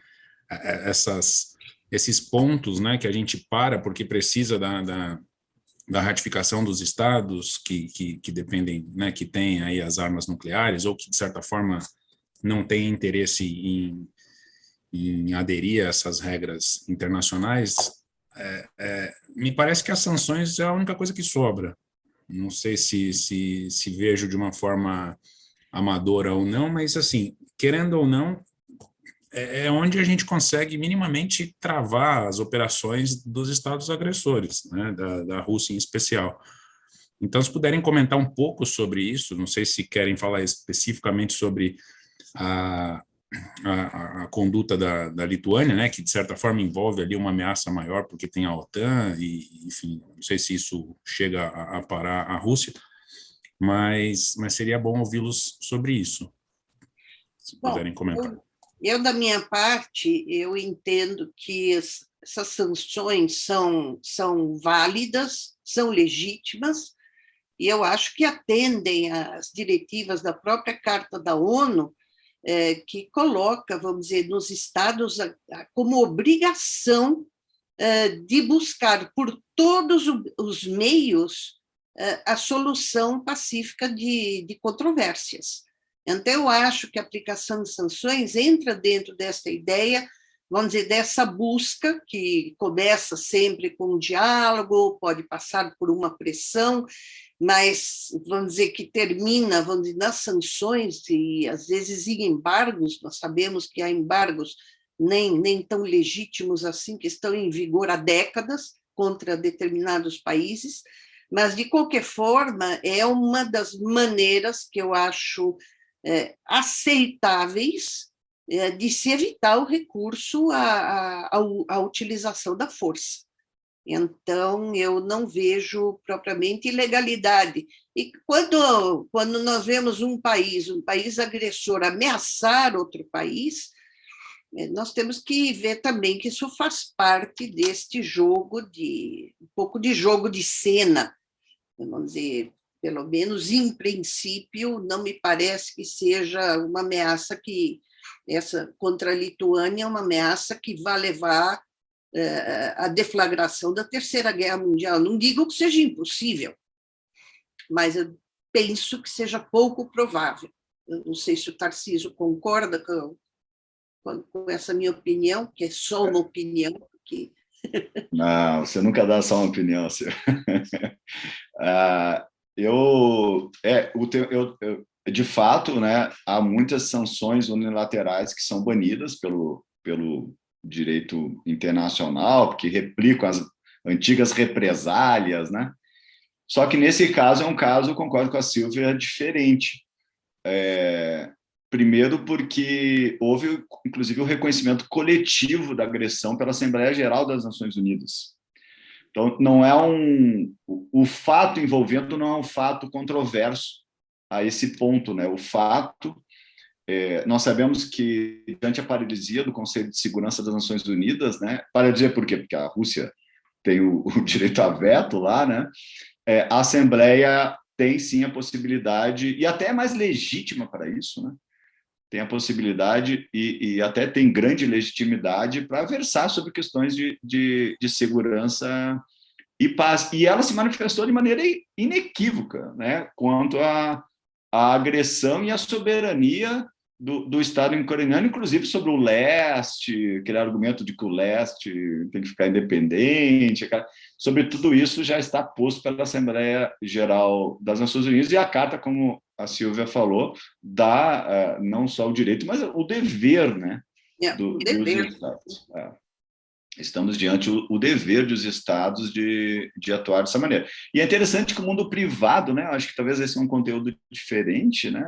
esses pontos, né, que a gente porque precisa da ratificação dos estados que dependem, né, que têm aí as armas nucleares ou que, de certa forma, não têm interesse em aderir a essas regras internacionais, me parece que as sanções é a única coisa que sobra. Não sei se vejo de uma forma amadora ou não, mas, assim, querendo ou não, é onde a gente consegue minimamente travar as operações dos estados agressores, né, da Rússia em especial. Então, se puderem comentar um pouco sobre isso, não sei se querem falar especificamente sobre a conduta da Lituânia, né, que de certa forma envolve ali uma ameaça maior porque tem a OTAN e, enfim, não sei se isso chega a parar a Rússia, mas seria bom ouvi-los sobre isso, se Bom, puderem comentar. da minha parte, eu entendo que essas sanções são válidas, são legítimas, e eu acho que atendem às diretivas da própria Carta da ONU, que coloca, vamos dizer, nos estados como obrigação de buscar por todos os meios a solução pacífica de controvérsias. Então, eu acho que a aplicação de sanções entra dentro dessa ideia, vamos dizer, dessa busca, que começa sempre com um diálogo, pode passar por uma pressão, mas, vamos dizer, que termina, vamos dizer, nas sanções e, às vezes, em embargos. Nós sabemos que há embargos nem tão legítimos assim, que estão em vigor há décadas contra determinados países, mas, de qualquer forma, é uma das maneiras que eu acho aceitáveis de se evitar o recurso à utilização da força. Então, eu não vejo propriamente ilegalidade. E quando nós vemos um país agressor ameaçar outro país, nós temos que ver também que isso faz parte deste jogo, um pouco de jogo de cena, vamos dizer, pelo menos em princípio, não me parece que seja uma ameaça essa contra a Lituânia, uma ameaça que vai levar à deflagração da Terceira Guerra Mundial. Não digo que seja impossível, mas eu penso que seja pouco provável. Eu não sei se o Tarcísio concorda com essa minha opinião, que é só uma opinião. Não, você nunca dá só uma opinião, Silvia. De fato, né, há muitas sanções unilaterais que são banidas pelo direito internacional, que replicam as antigas represálias, né? Só que nesse caso é um caso, concordo com a Silvia, diferente. Primeiro porque houve, inclusive, o reconhecimento coletivo da agressão pela Assembleia Geral das Nações Unidas. Então, não é o fato envolvendo não é um fato controverso a esse ponto, né? O fato, nós sabemos que, diante a paralisia do Conselho de Segurança das Nações Unidas, né? Paralisia por quê? Porque a Rússia tem o direito a veto lá, né? A Assembleia tem, sim, a possibilidade, e até é mais legítima para isso, né? Tem a possibilidade e até tem grande legitimidade para versar sobre questões de segurança e paz. E ela se manifestou de maneira inequívoca, né, quanto à agressão e à soberania do Estado ucraniano, inclusive sobre o leste, aquele argumento de que o leste tem que ficar independente. Sobre tudo isso já está posto pela Assembleia Geral das Nações Unidas, e a Carta, como a Silvia falou, dá não só o direito, mas o dever, né, dos Estados. Estamos diante o dever dos Estados de atuar dessa maneira. E é interessante que o mundo privado, né, acho que talvez esse é um conteúdo diferente, né,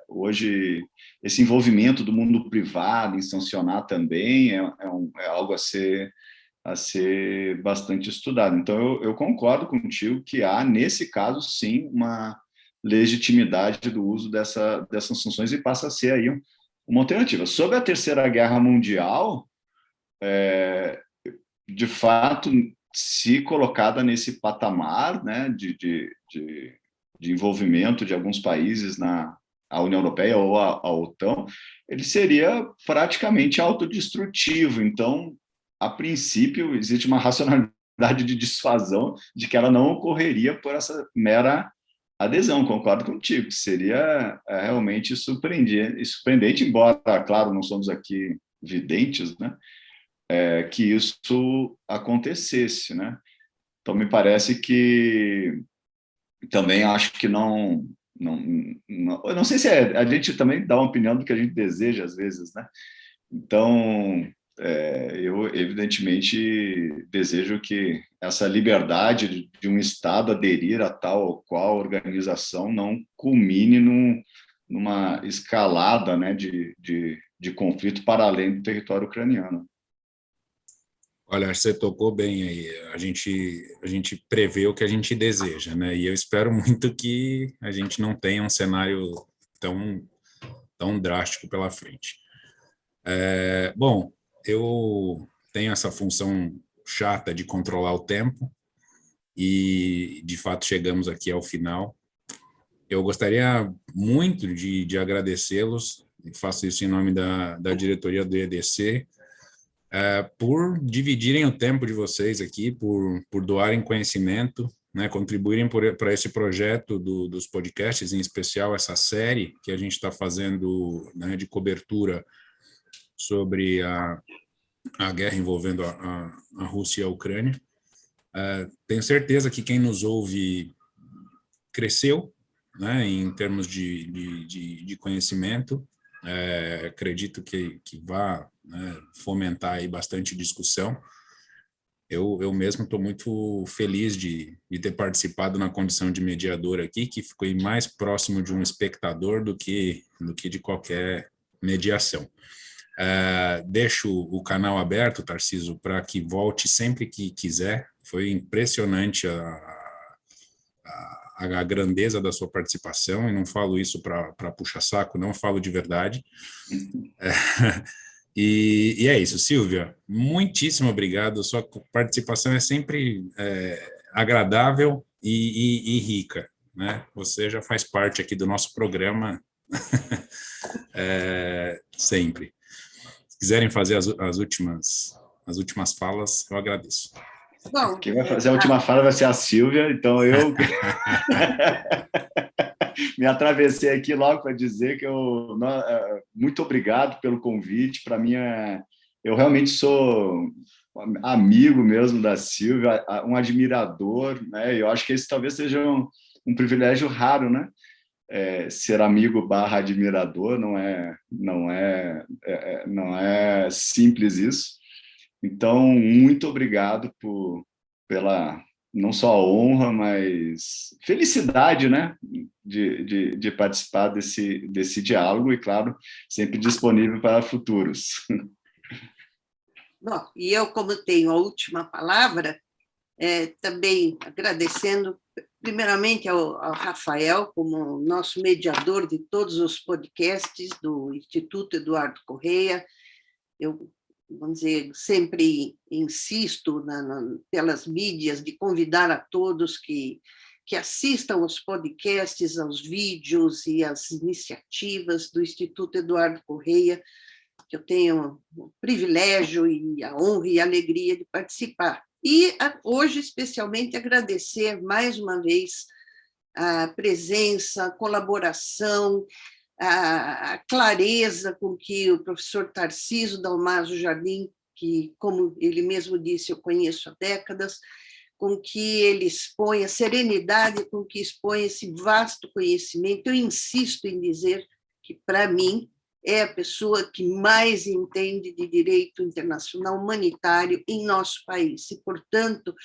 hoje esse envolvimento do mundo privado em sancionar também é algo a ser bastante estudado. Então, eu concordo contigo que há, nesse caso, sim, uma legitimidade do uso dessas sanções e passa a ser aí uma alternativa. Sobre a Terceira Guerra Mundial, de fato, se colocada nesse patamar, né, de envolvimento de alguns países a União Europeia ou a OTAN, ele seria praticamente autodestrutivo. Então, a princípio, existe uma racionalidade de dissuasão de que ela não ocorreria por essa mera adesão. Concordo contigo, que seria realmente surpreendente, embora, claro, não somos aqui videntes, né, que isso acontecesse, né? Então, me parece que também acho que eu não sei se a gente também dá uma opinião do que a gente deseja às vezes, né? Então, eu evidentemente desejo que essa liberdade de um Estado aderir a tal ou qual organização não culmine numa escalada, né, de de conflito para além do território ucraniano. Olha, você tocou bem aí. A gente prevê o que a gente deseja, né? E eu espero muito que a gente não tenha um cenário tão drástico pela frente. Bom, eu tenho essa função chata de controlar o tempo e, de fato, chegamos aqui ao final. Eu gostaria muito de agradecê-los, faço isso em nome da diretoria do EDC, por dividirem o tempo de vocês aqui, por doarem conhecimento, né, contribuírem para esse projeto dos podcasts, em especial essa série que a gente está fazendo, né, de cobertura sobre a guerra envolvendo a Rússia e a Ucrânia. Tenho certeza que quem nos ouve cresceu, né, em termos de conhecimento. Acredito que vá, né, fomentar aí bastante discussão. Eu mesmo estou muito feliz de ter participado na condição de mediador aqui, que ficou mais próximo de um espectador do que de qualquer mediação. Deixo o canal aberto, Tarcísio, para que volte sempre que quiser. Foi impressionante a grandeza da sua participação, e não falo isso para puxar saco, não, falo de verdade. E é isso, Silvia, muitíssimo obrigado, sua participação é sempre agradável e rica, né? Você já faz parte aqui do nosso programa sempre. Se quiserem fazer as últimas falas, eu agradeço. Bom, Quem vai fazer a última fala vai ser a Silvia, então eu me atravessei aqui logo para dizer que muito obrigado pelo convite. Para mim, eu realmente sou amigo mesmo da Silvia, um admirador, né? Eu acho que esse talvez seja um privilégio raro, né? Ser amigo / admirador não é simples isso. Então, muito obrigado pela não só a honra, mas felicidade, né, de participar desse diálogo e, claro, sempre disponível para futuros. Bom, e eu, como tenho a última palavra, também agradecendo primeiramente ao Rafael, como nosso mediador de todos os podcasts do Instituto Eduardo Correia. Eu, vamos dizer, sempre insisto pelas mídias de convidar a todos que assistam aos podcasts, aos vídeos e às iniciativas do Instituto Eduardo Correia, que eu tenho o privilégio e a honra e a alegria de participar. E hoje, especialmente, agradecer mais uma vez a presença, a colaboração, a clareza com que o professor Tarcísio Dalmaso Jardim, que, como ele mesmo disse, eu conheço há décadas, com que ele expõe, a serenidade com que expõe esse vasto conhecimento. Eu insisto em dizer que, para mim, é a pessoa que mais entende de direito internacional humanitário em nosso país. E, portanto,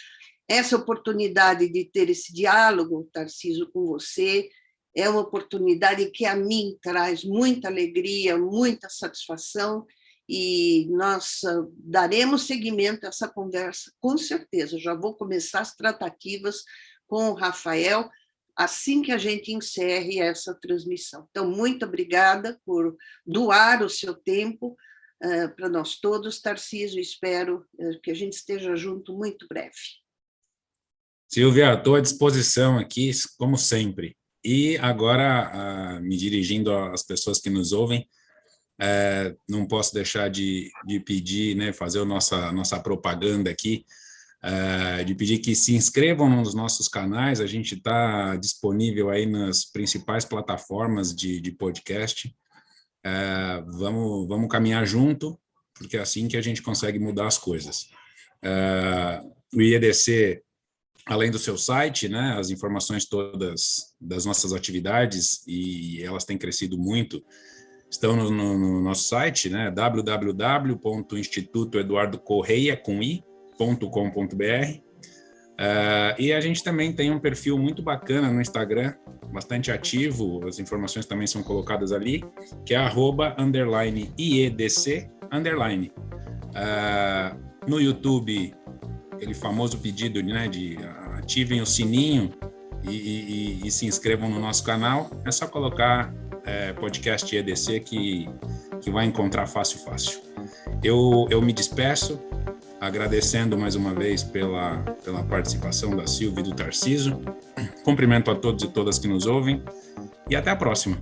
essa oportunidade de ter esse diálogo, Tarcísio, com você, é uma oportunidade que a mim traz muita alegria, muita satisfação, e nós daremos seguimento a essa conversa, com certeza. Já vou começar as tratativas com o Rafael assim que a gente encerre essa transmissão. Então, muito obrigada por doar o seu tempo para nós todos, Tarcísio, espero que a gente esteja junto muito breve. Silvia, estou à disposição aqui, como sempre. E agora, me dirigindo às pessoas que nos ouvem, não posso deixar de pedir, né, fazer a nossa propaganda aqui, de pedir que se inscrevam nos nossos canais. A gente está disponível aí nas principais plataformas de podcast. Vamos caminhar junto, porque é assim que a gente consegue mudar as coisas. O IEDC, além do seu site, né, as informações todas das nossas atividades, e elas têm crescido muito, estão no nosso site, né, www.institutoeduardocorreia.com.br. E a gente também tem um perfil muito bacana no Instagram, bastante ativo, as informações também são colocadas ali, que é @_IEDC_. No YouTube, aquele famoso pedido, né, de ativem o sininho e se inscrevam no nosso canal. É só colocar podcast EDC que vai encontrar fácil. Eu me despeço, agradecendo mais uma vez pela participação da Silvia e do Tarciso. Cumprimento a todos e todas que nos ouvem e até a próxima.